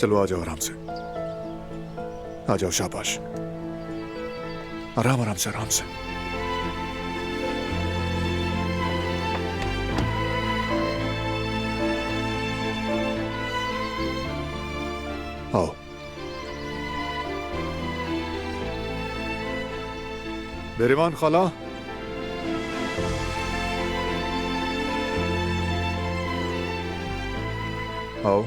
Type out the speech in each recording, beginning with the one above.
चलो आ जाओ आराम से, आ जाओ, शाबाश, आराम आराम से, आराम से। आओ। बेरीमान खाला, आओ।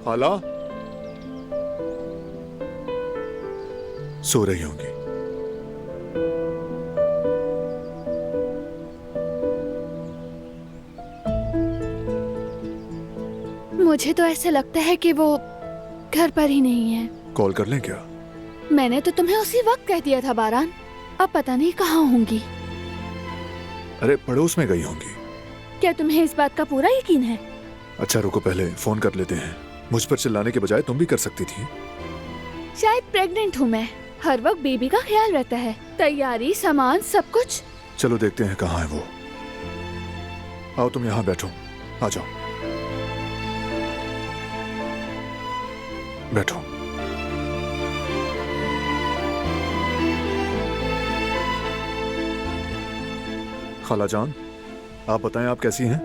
खाला सो रही होंगी। मुझे तो ऐसे लगता है कि वो घर पर ही नहीं है। कॉल कर लें क्या? मैंने तो तुम्हें उसी वक्त कह दिया था बारान, अब पता नहीं कहाँ होंगी। अरे पड़ोस में गई होंगी। क्या तुम्हें इस बात का पूरा यकीन है? अच्छा रुको, पहले फोन कर लेते हैं। मुझ पर चिल्लाने के बजाय तुम भी कर सकती थी। शायद प्रेग्नेंट हूँ मैं, हर वक्त बेबी का ख्याल रहता है, तैयारी, सामान, सब कुछ। चलो देखते हैं कहाँ है वो। आओ तुम यहाँ बैठो, आ जाओ, बैठो। खाला जान, आप बताएं आप कैसी हैं?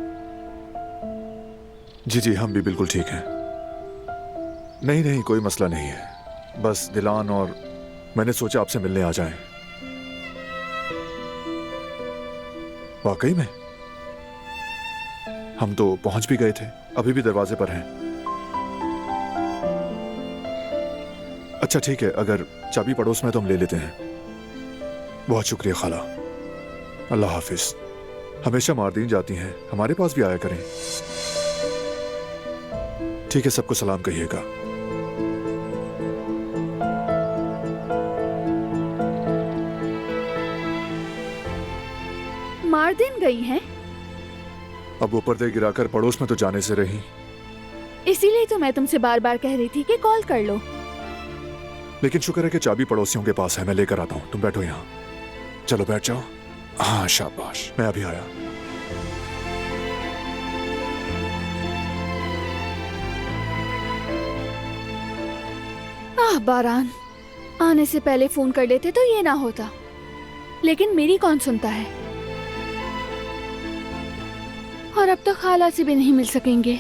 जी जी, हम भी बिल्कुल ठीक हैं। नहीं नहीं, कोई मसला नहीं है, बस दिलान और मैंने सोचा आपसे मिलने आ जाएं। वाकई में? हम तो पहुंच भी गए थे, अभी भी दरवाजे पर हैं। अच्छा ठीक है, अगर चाबी पड़ोस में तो हम ले लेते हैं। बहुत शुक्रिया खाला, अल्लाह हाफिज। हमेशा मारदीन जाती हैं, हमारे पास भी आया करें। ठीक है, सबको सलाम कहिएगा। मारदीन गई हैं? अब वो पर्दे गिराकर पड़ोस में तो जाने से रही। इसीलिए तो मैं तुमसे बार बार कह रही थी कि कॉल कर लो। लेकिन शुक्र है कि चाबी पड़ोसियों के पास है, मैं लेकर आता हूँ। तुम बैठो यहाँ, चलो बैठ जाओ। हाँ शाबाश, मैं अभी आया। बारान, आने से पहले फोन कर लेते तो ये ना होता, लेकिन मेरी कौन सुनता है। और अब तो खाला से भी नहीं मिल सकेंगे।